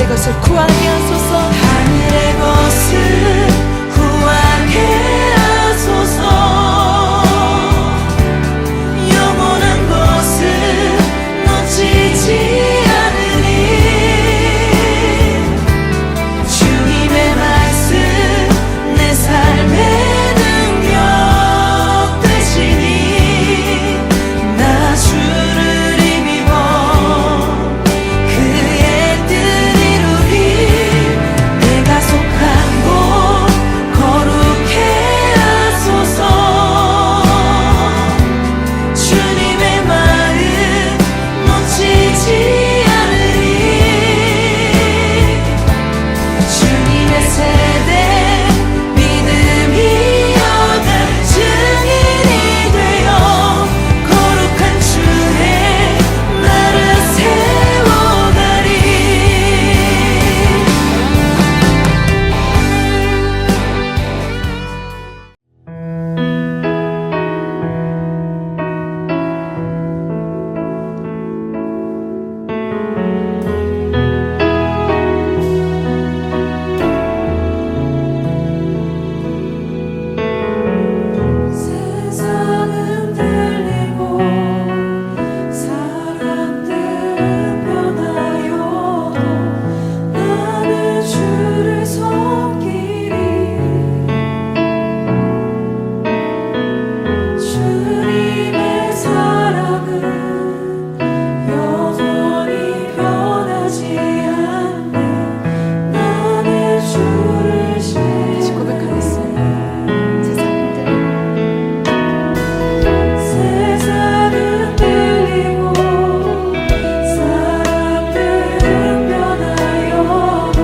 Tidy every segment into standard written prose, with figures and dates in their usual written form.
하늘의 것을 구하게 하소서. 하늘의 것을 구하게 하소서. 영원한 것을 놓치지 않으리. 주님의 말씀 내 삶의 능력 되시니 나 주를 힘입어 그의 뜻 이루리. 내가 속한 곳 거룩해 하소서. 주님의 마음 놓치지 않으리. 주님의 세대 믿음이 여간 증인이 되어 거룩한 주의 나를 세워가리. 세상은 들리고 사람들은 변하여도 나는 주를 섬기리. 주님의 사랑은 영원히 변하지 않네. 나는 주를 다시 고백하겠습니다. 세상은 들리고 사람들은 변하여도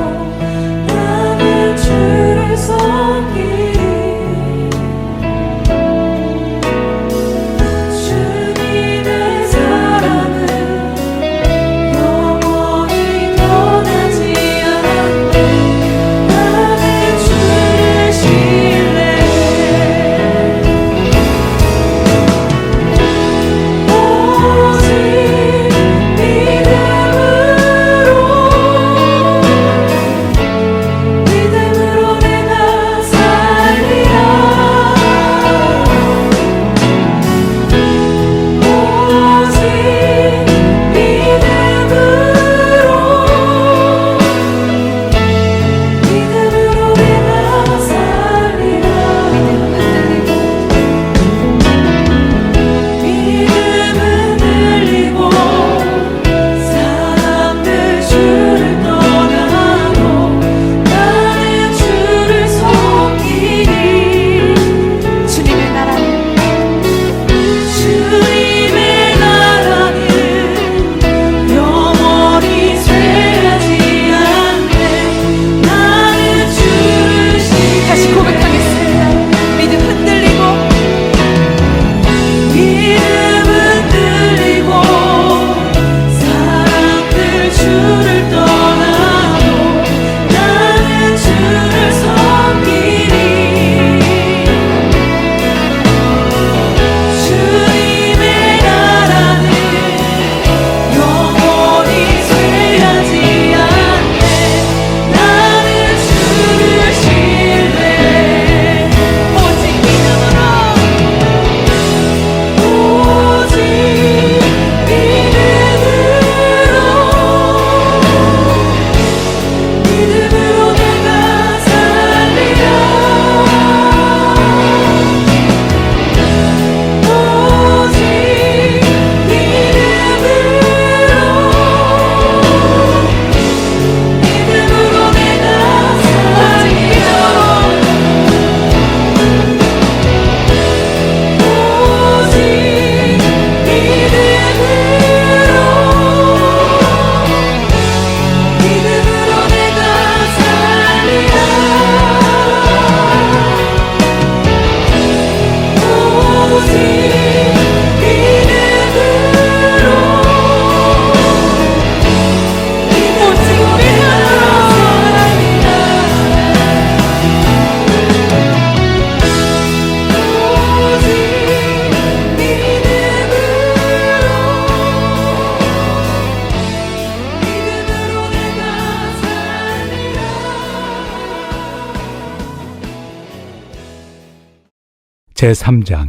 제3장.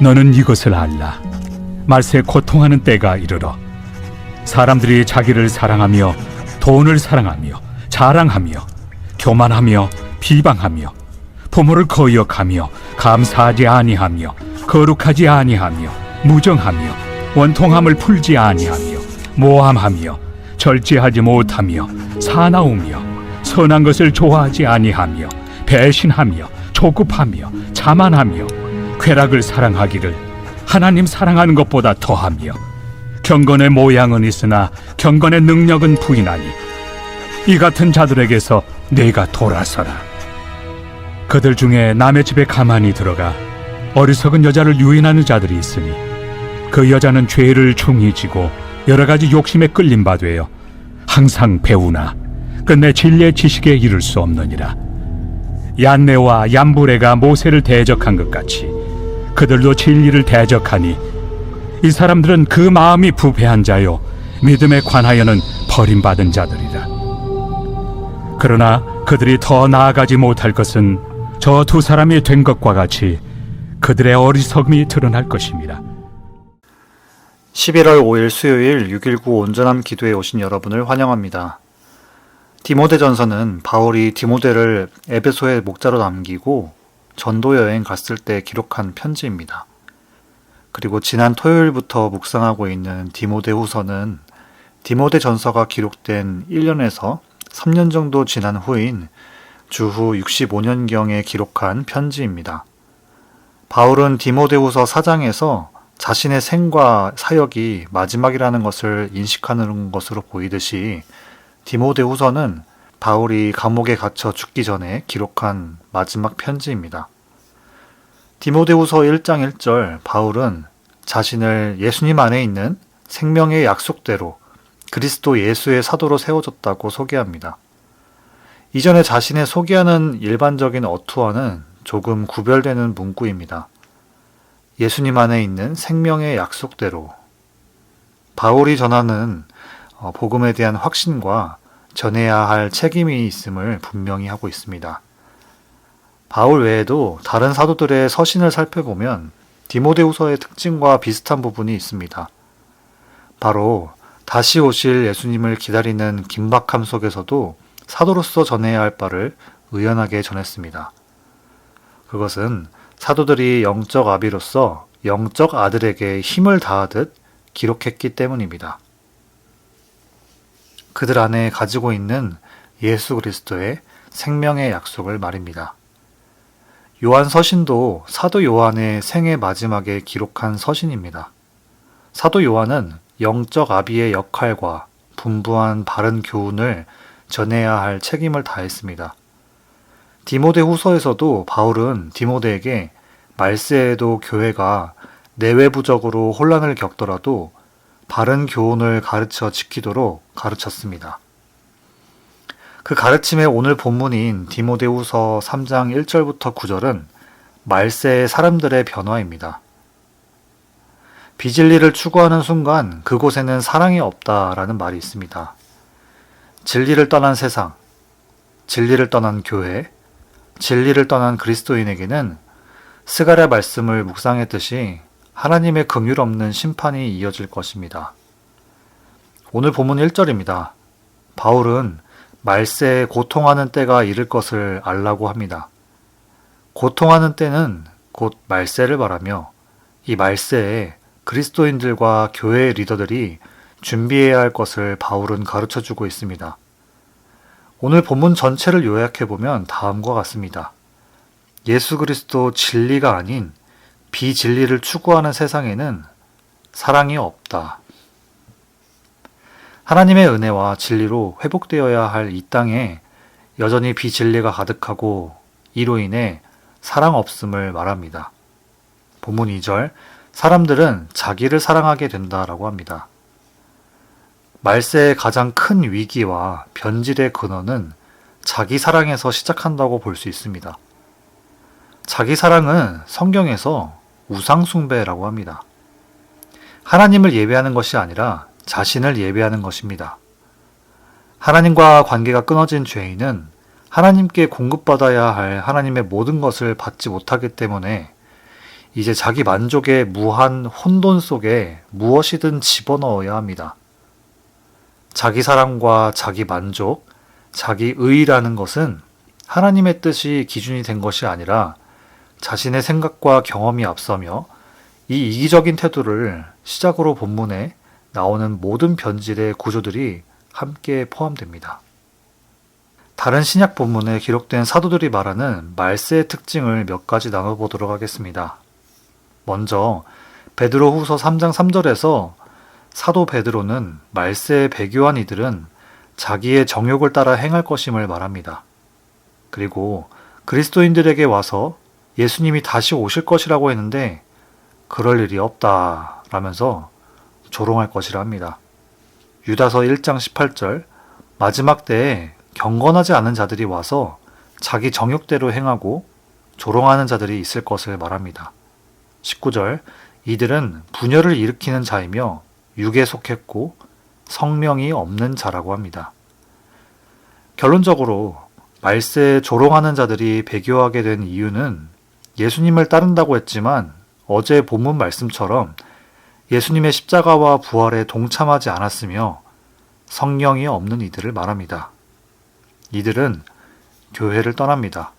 너는 이것을 알라. 말세 고통하는 때가 이르러 사람들이 자기를 사랑하며 돈을 사랑하며 자랑하며 교만하며 비방하며 부모를 거역하며 감사하지 아니하며 거룩하지 아니하며 무정하며 원통함을 풀지 아니하며 모함하며 절제하지 못하며 사나우며 선한 것을 좋아하지 아니하며 배신하며 조급하며 자만하며 쾌락을 사랑하기를 하나님 사랑하는 것보다 더하며 경건의 모양은 있으나 경건의 능력은 부인하니 이 같은 자들에게서 내가 돌아서라. 그들 중에 남의 집에 가만히 들어가 어리석은 여자를 유인하는 자들이 있으니 그 여자는 죄를 중히 지고 여러 가지 욕심에 끌린 바 되어 항상 배우나 끝내 진리의 지식에 이를 수 없느니라. 얀네와 얀브레가 모세를 대적한 것 같이 그들도 진리를 대적하니 이 사람들은 그 마음이 부패한 자요 믿음에 관하여는 버림받은 자들이라. 그러나 그들이 더 나아가지 못할 것은 저 두 사람이 된 것과 같이 그들의 어리석음이 드러날 것입니다. 11월 5일 수요일 6.19 온전함 기도에 오신 여러분을 환영합니다. 디모데전서는 바울이 디모데를 에베소에 목자로 남기고 전도 여행 갔을 때 기록한 편지입니다. 그리고 지난 토요일부터 묵상하고 있는 디모데후서는 디모데전서가 기록된 1년에서 3년 정도 지난 후인 주후 65년경에 기록한 편지입니다. 바울은 디모데후서 4장에서 자신의 생과 사역이 마지막이라는 것을 인식하는 것으로 보이듯이 디모데후서는 바울이 감옥에 갇혀 죽기 전에 기록한 마지막 편지입니다. 디모데후서 1장 1절 바울은 자신을 예수님 안에 있는 생명의 약속대로 그리스도 예수의 사도로 세워졌다고 소개합니다. 이전에 자신을 소개하는 일반적인 어투와는 조금 구별되는 문구입니다. 예수님 안에 있는 생명의 약속대로. 바울이 전하는 복음에 대한 확신과 전해야 할 책임이 있음을 분명히 하고 있습니다. 바울 외에도 다른 사도들의 서신을 살펴보면 디모데후서의 특징과 비슷한 부분이 있습니다. 바로 다시 오실 예수님을 기다리는 긴박함 속에서도 사도로서 전해야 할 바를 의연하게 전했습니다. 그것은 사도들이 영적 아비로서 영적 아들에게 힘을 다하듯 기록했기 때문입니다. 그들 안에 가지고 있는 예수 그리스도의 생명의 약속을 말입니다. 요한 서신도 사도 요한의 생애 마지막에 기록한 서신입니다. 사도 요한은 영적 아비의 역할과 분부한 바른 교훈을 전해야 할 책임을 다했습니다. 디모데 후서에서도 바울은 디모데에게 말세에도 교회가 내외부적으로 혼란을 겪더라도 바른 교훈을 가르쳐 지키도록 가르쳤습니다. 그 가르침의 오늘 본문인 디모데후서 3장 1절부터 9절은 말세의 사람들의 변화입니다. 비진리를 추구하는 순간 그곳에는 사랑이 없다라는 말이 있습니다. 진리를 떠난 세상, 진리를 떠난 교회, 진리를 떠난 그리스도인에게는 스가랴 말씀을 묵상했듯이 하나님의 긍휼 없는 심판이 이어질 것입니다. 오늘 본문 1절입니다. 바울은 말세에 고통하는 때가 이를 것을 알라고 합니다. 고통하는 때는 곧 말세를 말하며 이 말세에 그리스도인들과 교회의 리더들이 준비해야 할 것을 바울은 가르쳐주고 있습니다. 오늘 본문 전체를 요약해보면 다음과 같습니다. 예수 그리스도 진리가 아닌 비진리를 추구하는 세상에는 사랑이 없다. 하나님의 은혜와 진리로 회복되어야 할 이 땅에 여전히 비진리가 가득하고 이로 인해 사랑 없음을 말합니다. 본문 2절, 사람들은 자기를 사랑하게 된다라고 합니다. 말세의 가장 큰 위기와 변질의 근원은 자기 사랑에서 시작한다고 볼 수 있습니다. 자기 사랑은 성경에서 우상숭배라고 합니다. 하나님을 예배하는 것이 아니라 자신을 예배하는 것입니다. 하나님과 관계가 끊어진 죄인은 하나님께 공급받아야 할 하나님의 모든 것을 받지 못하기 때문에 이제 자기 만족의 무한 혼돈 속에 무엇이든 집어넣어야 합니다. 자기 사랑과 자기 만족, 자기 의라는 것은 하나님의 뜻이 기준이 된 것이 아니라 자신의 생각과 경험이 앞서며 이 이기적인 태도를 시작으로 본문에 나오는 모든 변질의 구조들이 함께 포함됩니다. 다른 신약 본문에 기록된 사도들이 말하는 말세의 특징을 몇 가지 나눠보도록 하겠습니다. 먼저 베드로후서 3장 3절에서 사도 베드로는 말세에 배교한 이들은 자기의 정욕을 따라 행할 것임을 말합니다. 그리고 그리스도인들에게 와서 예수님이 다시 오실 것이라고 했는데 그럴 일이 없다 라면서 조롱할 것이라 합니다. 유다서 1장 18절 마지막 때에 경건하지 않은 자들이 와서 자기 정욕대로 행하고 조롱하는 자들이 있을 것을 말합니다. 19절 이들은 분열을 일으키는 자이며 육에 속했고 성명이 없는 자라고 합니다. 결론적으로 말세에 조롱하는 자들이 배교하게 된 이유는 예수님을 따른다고 했지만 어제 본문 말씀처럼 예수님의 십자가와 부활에 동참하지 않았으며 성령이 없는 이들을 말합니다. 이들은 교회를 떠납니다.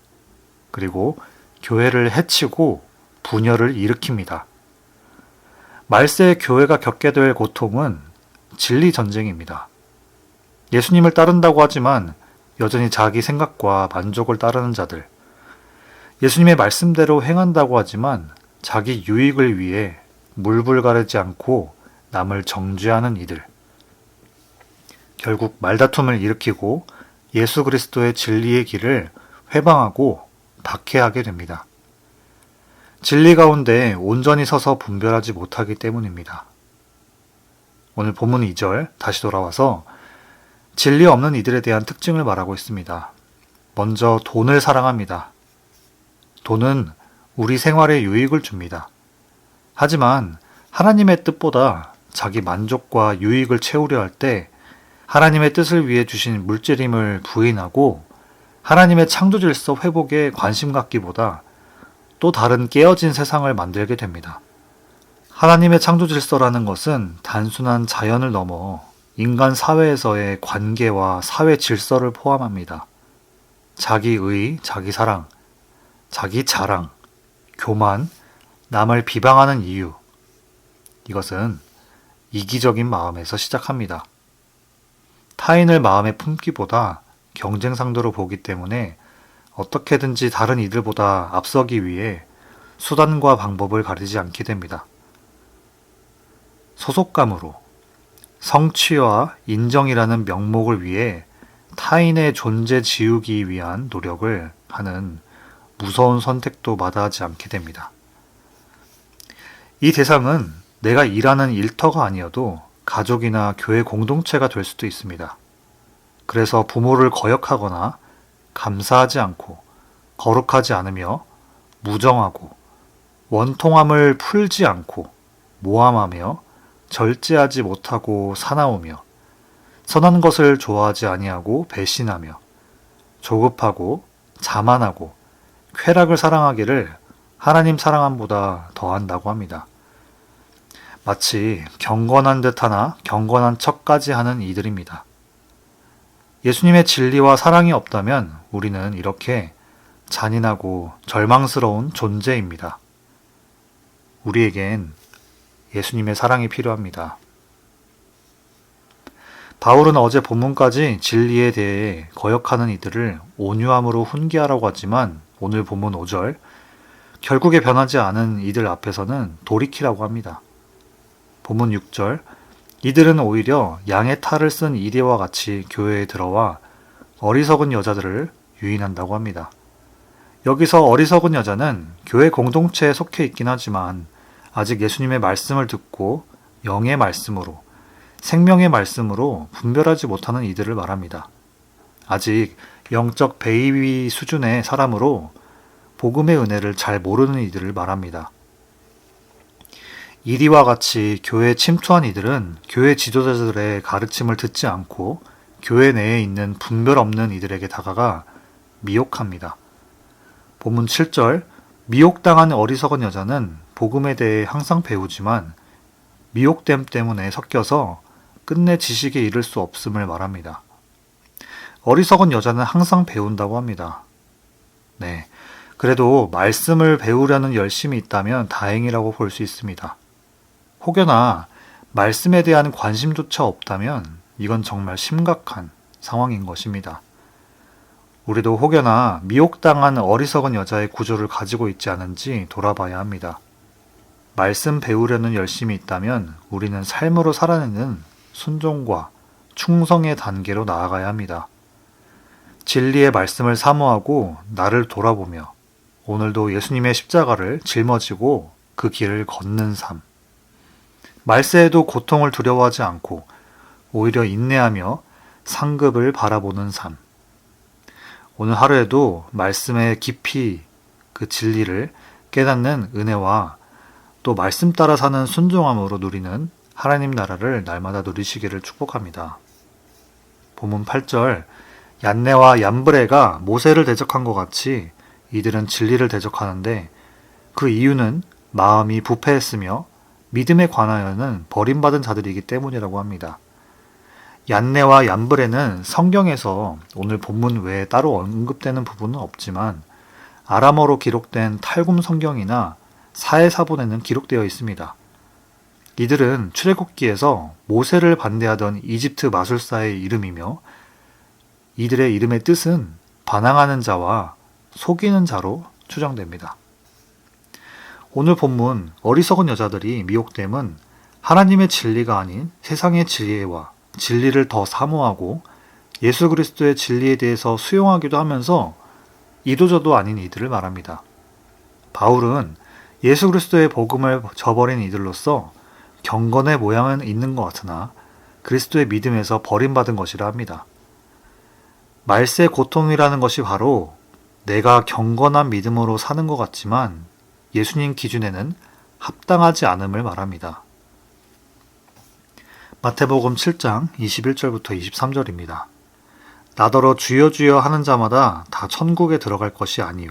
그리고 교회를 해치고 분열을 일으킵니다. 말세에 교회가 겪게 될 고통은 진리 전쟁입니다. 예수님을 따른다고 하지만 여전히 자기 생각과 만족을 따르는 자들, 예수님의 말씀대로 행한다고 하지만 자기 유익을 위해 물불 가르지 않고 남을 정죄하는 이들, 결국 말다툼을 일으키고 예수 그리스도의 진리의 길을 회방하고 박해하게 됩니다. 진리 가운데 온전히 서서 분별하지 못하기 때문입니다. 오늘 본문 2절 다시 돌아와서 진리 없는 이들에 대한 특징을 말하고 있습니다. 먼저 돈을 사랑합니다. 돈은 우리 생활에 유익을 줍니다. 하지만 하나님의 뜻보다 자기 만족과 유익을 채우려 할 때 하나님의 뜻을 위해 주신 물질임을 부인하고 하나님의 창조 질서 회복에 관심 갖기보다 또 다른 깨어진 세상을 만들게 됩니다. 하나님의 창조 질서라는 것은 단순한 자연을 넘어 인간 사회에서의 관계와 사회 질서를 포함합니다. 자기의, 자기 사랑, 자기 자랑, 교만, 남을 비방하는 이유, 이것은 이기적인 마음에서 시작합니다. 타인을 마음에 품기보다 경쟁 상대로 보기 때문에 어떻게든지 다른 이들보다 앞서기 위해 수단과 방법을 가리지 않게 됩니다. 소속감으로 성취와 인정이라는 명목을 위해 타인의 존재 지우기 위한 노력을 하는 무서운 선택도 마다하지 않게 됩니다. 이 대상은 내가 일하는 일터가 아니어도 가족이나 교회 공동체가 될 수도 있습니다. 그래서 부모를 거역하거나 감사하지 않고 거룩하지 않으며 무정하고 원통함을 풀지 않고 모함하며 절제하지 못하고 사나우며 선한 것을 좋아하지 아니하고 배신하며 조급하고 자만하고 쾌락을 사랑하기를 하나님 사랑함보다 더한다고 합니다. 마치 경건한 듯하나 경건한 척까지 하는 이들입니다. 예수님의 진리와 사랑이 없다면 우리는 이렇게 잔인하고 절망스러운 존재입니다. 우리에겐 예수님의 사랑이 필요합니다. 바울은 어제 본문까지 진리에 대해 거역하는 이들을 온유함으로 훈계하라고 하지만 오늘 본문 5절 결국에 변하지 않은 이들 앞에서는 돌이키라고 합니다. 본문 6절 이들은 오히려 양의 탈을 쓴 이리와 같이 교회에 들어와 어리석은 여자들을 유인한다고 합니다. 여기서 어리석은 여자는 교회 공동체에 속해 있긴 하지만 아직 예수님의 말씀을 듣고 영의 말씀으로 생명의 말씀으로 분별하지 못하는 이들을 말합니다. 아직 영적 베이비 수준의 사람으로 복음의 은혜를 잘 모르는 이들을 말합니다. 이리와 같이 교회에 침투한 이들은 교회 지도자들의 가르침을 듣지 않고 교회 내에 있는 분별 없는 이들에게 다가가 미혹합니다. 본문 7절, 미혹당한 어리석은 여자는 복음에 대해 항상 배우지만 미혹됨 때문에 섞여서 끝내 지식에 이를 수 없음을 말합니다. 어리석은 여자는 항상 배운다고 합니다. 네, 그래도 말씀을 배우려는 열심이 있다면 다행이라고 볼 수 있습니다. 혹여나 말씀에 대한 관심조차 없다면 이건 정말 심각한 상황인 것입니다. 우리도 혹여나 미혹당한 어리석은 여자의 구조를 가지고 있지 않은지 돌아봐야 합니다. 말씀 배우려는 열심이 있다면 우리는 삶으로 살아내는 순종과 충성의 단계로 나아가야 합니다. 진리의 말씀을 사모하고 나를 돌아보며 오늘도 예수님의 십자가를 짊어지고 그 길을 걷는 삶. 말세에도 고통을 두려워하지 않고 오히려 인내하며 상급을 바라보는 삶. 오늘 하루에도 말씀의 깊이 그 진리를 깨닫는 은혜와 또 말씀 따라 사는 순종함으로 누리는 하나님 나라를 날마다 누리시기를 축복합니다. 본문 8절, 얀네와 얀브레가 모세를 대적한 것 같이 이들은 진리를 대적하는데 그 이유는 마음이 부패했으며 믿음에 관하여는 버림받은 자들이기 때문이라고 합니다. 얀네와 얀브레는 성경에서 오늘 본문 외에 따로 언급되는 부분은 없지만 아람어로 기록된 탈굼 성경이나 사해사본에는 기록되어 있습니다. 이들은 출애굽기에서 모세를 반대하던 이집트 마술사의 이름이며 이들의 이름의 뜻은 반항하는 자와 속이는 자로 추정됩니다. 오늘 본문 어리석은 여자들이 미혹됨은 하나님의 진리가 아닌 세상의 지혜와 진리를 더 사모하고 예수 그리스도의 진리에 대해서 수용하기도 하면서 이도저도 아닌 이들을 말합니다. 바울은 예수 그리스도의 복음을 저버린 이들로서 경건의 모양은 있는 것 같으나 그리스도의 믿음에서 버림받은 것이라 합니다. 말세 고통이라는 것이 바로 내가 경건한 믿음으로 사는 것 같지만 예수님 기준에는 합당하지 않음을 말합니다. 마태복음 7장 21절부터 23절입니다. 나더러 주여 주여 하는 자마다 다 천국에 들어갈 것이 아니요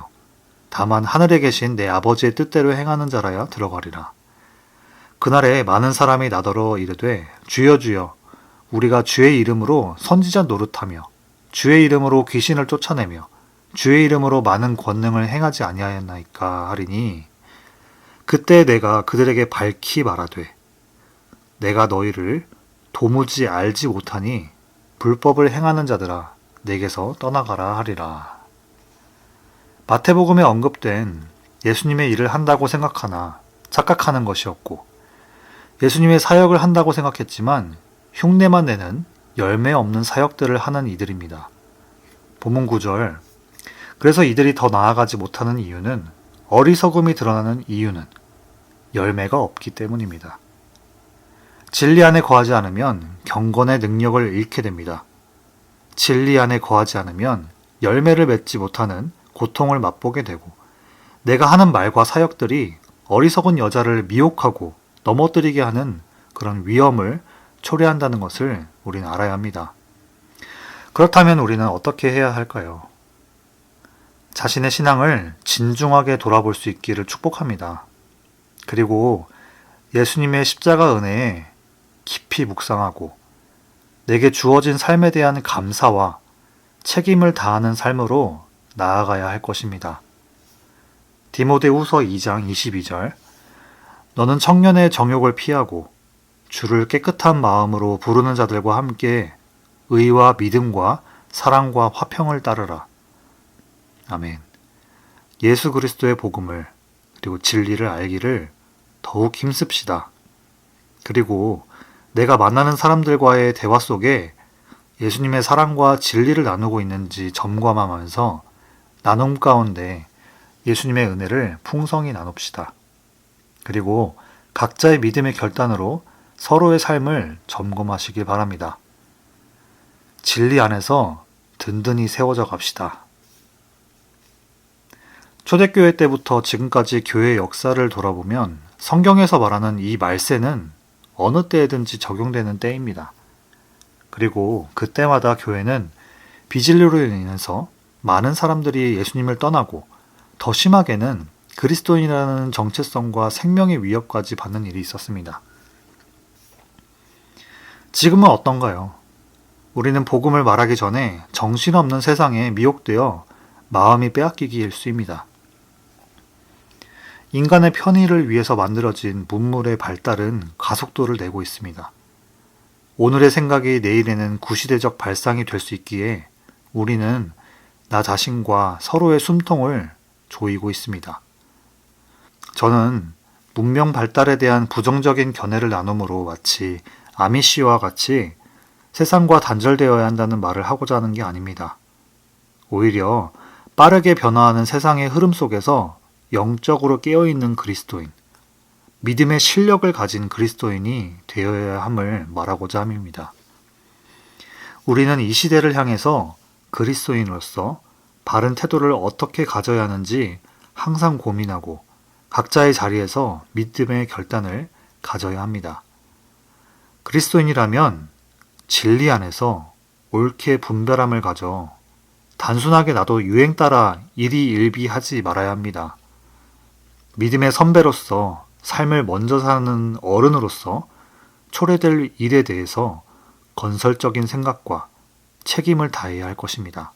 다만 하늘에 계신 내 아버지의 뜻대로 행하는 자라야 들어가리라. 그날에 많은 사람이 나더러 이르되 주여 주여 우리가 주의 이름으로 선지자 노릇하며 주의 이름으로 귀신을 쫓아내며 주의 이름으로 많은 권능을 행하지 아니하였나이까 하리니 그때 내가 그들에게 밝히 말하되 내가 너희를 도무지 알지 못하니 불법을 행하는 자들아 내게서 떠나가라 하리라. 마태복음에 언급된 예수님의 일을 한다고 생각하나 착각하는 것이었고 예수님의 사역을 한다고 생각했지만 흉내만 내는 열매 없는 사역들을 하는 이들입니다. 본문 9절, 그래서 이들이 더 나아가지 못하는 이유는 어리석음이 드러나는 이유는 열매가 없기 때문입니다. 진리 안에 거하지 않으면 경건의 능력을 잃게 됩니다. 진리 안에 거하지 않으면 열매를 맺지 못하는 고통을 맛보게 되고 내가 하는 말과 사역들이 어리석은 여자를 미혹하고 넘어뜨리게 하는 그런 위험을 초래한다는 것을 우리는 알아야 합니다. 그렇다면 우리는 어떻게 해야 할까요? 자신의 신앙을 진중하게 돌아볼 수 있기를 축복합니다. 그리고 예수님의 십자가 은혜에 깊이 묵상하고 내게 주어진 삶에 대한 감사와 책임을 다하는 삶으로 나아가야 할 것입니다. 디모데후서 2장 22절, 너는 청년의 정욕을 피하고 주를 깨끗한 마음으로 부르는 자들과 함께 의와 믿음과 사랑과 화평을 따르라. 아멘. 예수 그리스도의 복음을 그리고 진리를 알기를 더욱 힘씁시다. 그리고 내가 만나는 사람들과의 대화 속에 예수님의 사랑과 진리를 나누고 있는지 점검하면서 나눔 가운데 예수님의 은혜를 풍성히 나눕시다. 그리고 각자의 믿음의 결단으로 서로의 삶을 점검하시길 바랍니다. 진리 안에서 든든히 세워져 갑시다. 초대교회 때부터 지금까지 교회의 역사를 돌아보면 성경에서 말하는 이 말세는 어느 때에든지 적용되는 때입니다. 그리고 그때마다 교회는 비진리로 인해서 많은 사람들이 예수님을 떠나고 더 심하게는 그리스도인이라는 정체성과 생명의 위협까지 받는 일이 있었습니다. 지금은 어떤가요? 우리는 복음을 말하기 전에 정신없는 세상에 미혹되어 마음이 빼앗기기 일쑤입니다. 인간의 편의를 위해서 만들어진 문물의 발달은 가속도를 내고 있습니다. 오늘의 생각이 내일에는 구시대적 발상이 될 수 있기에 우리는 나 자신과 서로의 숨통을 조이고 있습니다. 저는 문명 발달에 대한 부정적인 견해를 나눔으로 마치 아미시와 같이 세상과 단절되어야 한다는 말을 하고자 하는 게 아닙니다. 오히려 빠르게 변화하는 세상의 흐름 속에서 영적으로 깨어있는 그리스도인, 믿음의 실력을 가진 그리스도인이 되어야 함을 말하고자 함입니다. 우리는 이 시대를 향해서 그리스도인으로서 바른 태도를 어떻게 가져야 하는지 항상 고민하고 각자의 자리에서 믿음의 결단을 가져야 합니다. 그리스도인이라면 진리 안에서 옳게 분별함을 가져 단순하게 나도 유행 따라 일희일비하지 말아야 합니다. 믿음의 선배로서 삶을 먼저 사는 어른으로서 초래될 일에 대해서 건설적인 생각과 책임을 다해야 할 것입니다.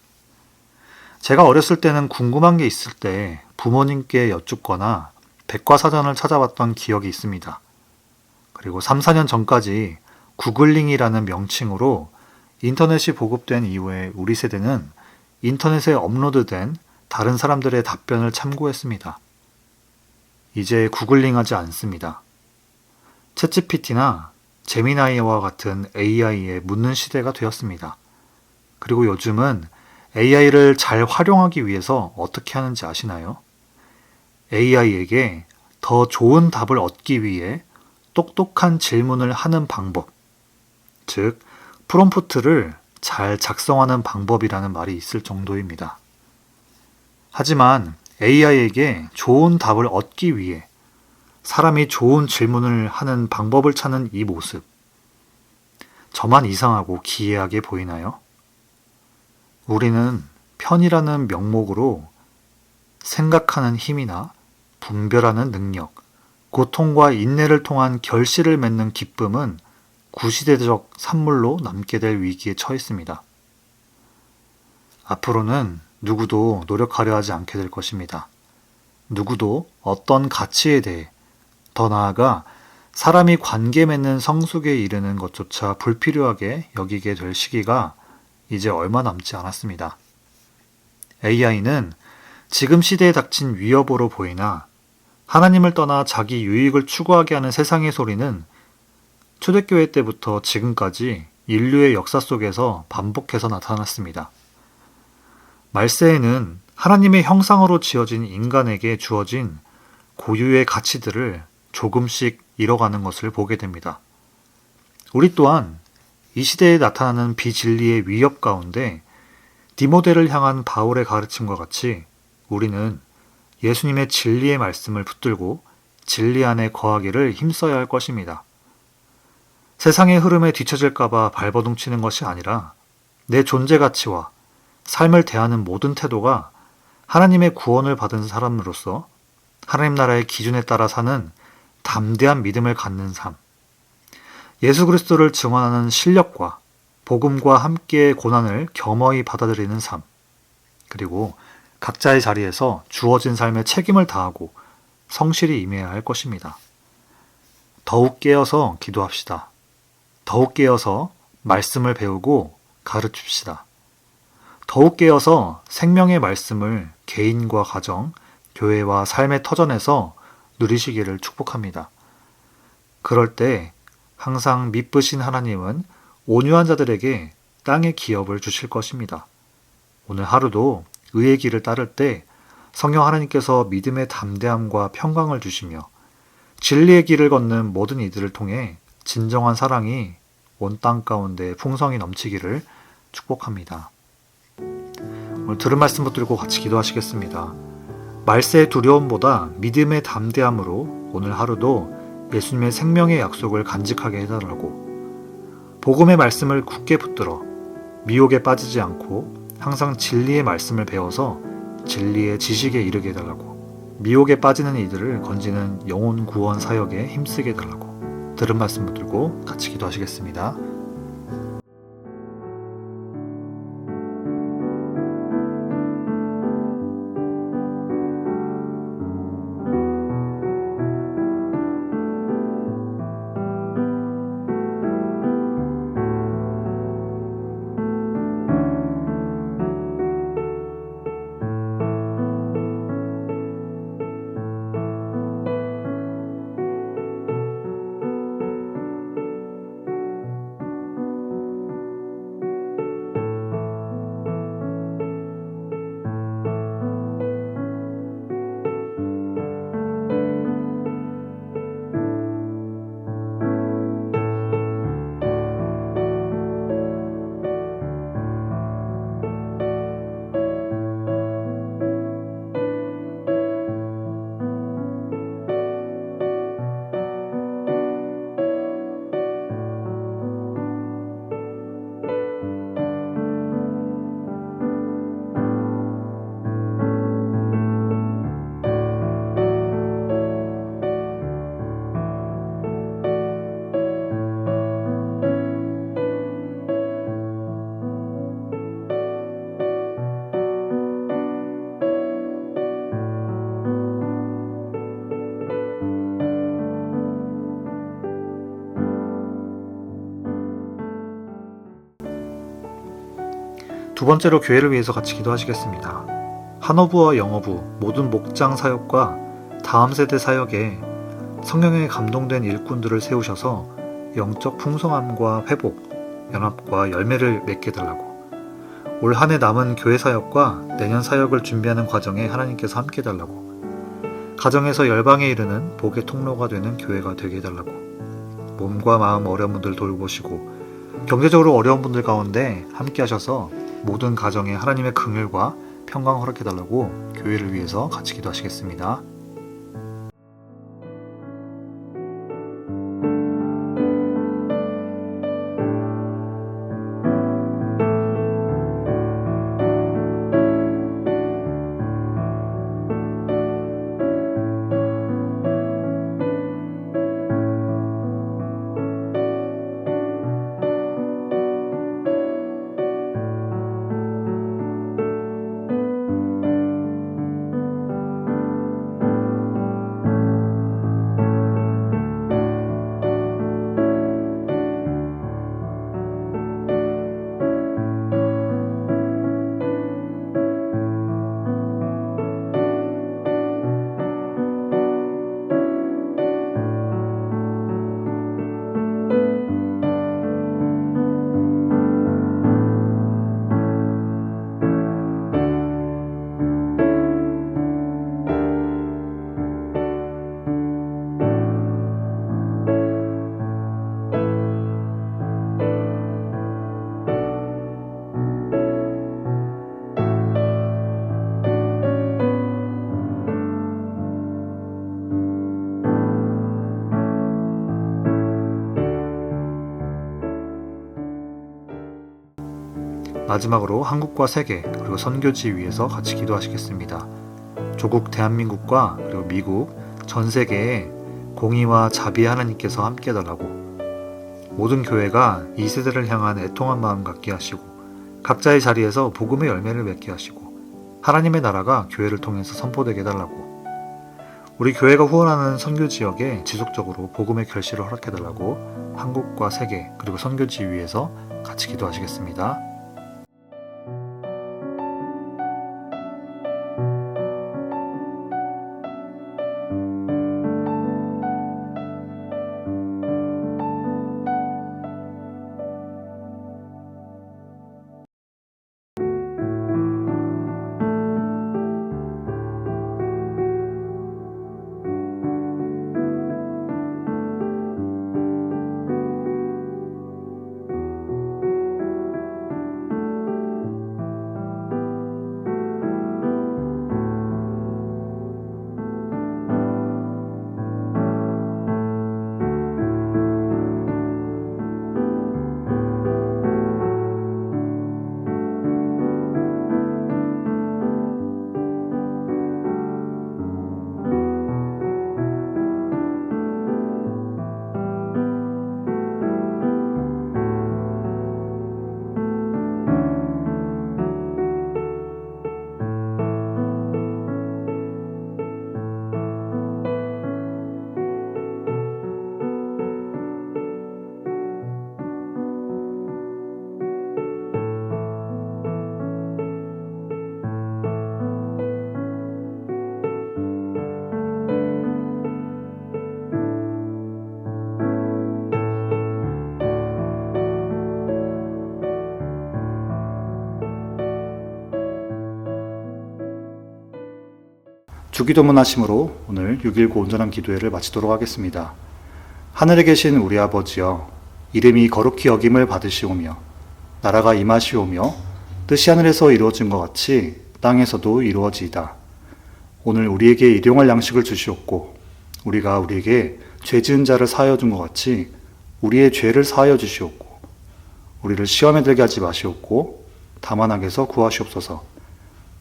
제가 어렸을 때는 궁금한 게 있을 때 부모님께 여쭙거나 백과사전을 찾아봤던 기억이 있습니다. 그리고 3, 4년 전까지 구글링이라는 명칭으로 인터넷이 보급된 이후에 우리 세대는 인터넷에 업로드된 다른 사람들의 답변을 참고했습니다. 이제 구글링하지 않습니다. 챗GPT나 제미나이와 같은 AI에 묻는 시대가 되었습니다. 그리고 요즘은 AI를 잘 활용하기 위해서 어떻게 하는지 아시나요? AI에게 더 좋은 답을 얻기 위해 똑똑한 질문을 하는 방법, 즉 프롬프트를 잘 작성하는 방법이라는 말이 있을 정도입니다. 하지만 AI에게 좋은 답을 얻기 위해 사람이 좋은 질문을 하는 방법을 찾는 이 모습, 저만 이상하고 기이하게 보이나요? 우리는 편이라는 명목으로 생각하는 힘이나 분별하는 능력, 고통과 인내를 통한 결실을 맺는 기쁨은 구시대적 산물로 남게 될 위기에 처했습니다. 앞으로는 누구도 노력하려 하지 않게 될 것입니다. 누구도 어떤 가치에 대해, 더 나아가 사람이 관계 맺는 성숙에 이르는 것조차 불필요하게 여기게 될 시기가 이제 얼마 남지 않았습니다. AI는 지금 시대에 닥친 위협으로 보이나 하나님을 떠나 자기 유익을 추구하게 하는 세상의 소리는 초대교회 때부터 지금까지 인류의 역사 속에서 반복해서 나타났습니다. 말세에는 하나님의 형상으로 지어진 인간에게 주어진 고유의 가치들을 조금씩 잃어가는 것을 보게 됩니다. 우리 또한 이 시대에 나타나는 비진리의 위협 가운데 디모데를 향한 바울의 가르침과 같이 우리는 예수님의 진리의 말씀을 붙들고 진리 안에 거하기를 힘써야 할 것입니다. 세상의 흐름에 뒤처질까봐 발버둥치는 것이 아니라 내 존재 가치와 삶을 대하는 모든 태도가 하나님의 구원을 받은 사람으로서 하나님 나라의 기준에 따라 사는 담대한 믿음을 갖는 삶, 예수 그리스도를 증언하는 실력과 복음과 함께 고난을 겸허히 받아들이는 삶, 그리고 각자의 자리에서 주어진 삶에 책임을 다하고 성실히 임해야 할 것입니다. 더욱 깨어서 기도합시다. 더욱 깨어서 말씀을 배우고 가르칩시다. 더욱 깨어서 생명의 말씀을 개인과 가정, 교회와 삶의 터전에서 누리시기를 축복합니다. 그럴 때 항상 미쁘신 하나님은 온유한 자들에게 땅의 기업을 주실 것입니다. 오늘 하루도 의의 길을 따를 때 성령 하나님께서 믿음의 담대함과 평강을 주시며 진리의 길을 걷는 모든 이들을 통해 진정한 사랑이 온 땅 가운데 풍성히 넘치기를 축복합니다. 오늘 들은 말씀 붙들고 같이 기도하시겠습니다. 말세의 두려움보다 믿음의 담대함으로 오늘 하루도 예수님의 생명의 약속을 간직하게 해달라고, 복음의 말씀을 굳게 붙들어 미혹에 빠지지 않고 항상 진리의 말씀을 배워서 진리의 지식에 이르게 해달라고, 미혹에 빠지는 이들을 건지는 영혼 구원 사역에 힘쓰게 해달라고 들은 말씀 붙들고 같이 기도하시겠습니다. 두 번째로 교회를 위해서 같이 기도하시겠습니다. 한어부와 영어부 모든 목장 사역과 다음 세대 사역에 성령에 감동된 일꾼들을 세우셔서 영적 풍성함과 회복, 연합과 열매를 맺게 해달라고, 올 한 해 남은 교회 사역과 내년 사역을 준비하는 과정에 하나님께서 함께 해달라고, 가정에서 열방에 이르는 복의 통로가 되는 교회가 되게 해달라고, 몸과 마음 어려운 분들 돌보시고 경제적으로 어려운 분들 가운데 함께 하셔서 모든 가정에 하나님의 긍휼과 평강 허락해달라고 교회를 위해서 같이 기도하시겠습니다. 마지막으로 한국과 세계 그리고 선교지 위해서 같이 기도하시겠습니다. 조국 대한민국과 그리고 미국 전 세계에 공의와 자비의 하나님께서 함께 해달라고, 모든 교회가 이 세대를 향한 애통한 마음 갖게 하시고 각자의 자리에서 복음의 열매를 맺게 하시고 하나님의 나라가 교회를 통해서 선포되게 해달라고, 우리 교회가 후원하는 선교 지역에 지속적으로 복음의 결실을 허락해달라고 한국과 세계 그리고 선교지 위해서 같이 기도하시겠습니다. 주기도문 하심으로 오늘 6.19 온전한 기도회를 마치도록 하겠습니다. 하늘에 계신 우리 아버지여, 이름이 거룩히 여김을 받으시오며 나라가 임하시오며 뜻이 하늘에서 이루어진 것 같이 땅에서도 이루어지이다. 오늘 우리에게 일용할 양식을 주시옵고 우리가 우리에게 죄 지은 자를 사하여 준 것 같이 우리의 죄를 사하여 주시옵고 우리를 시험에 들게 하지 마시옵고 다만 악에서 구하시옵소서.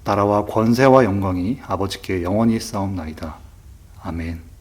나라와 권세와 영광이 아버지께 영원히 싸움나이다. 아멘.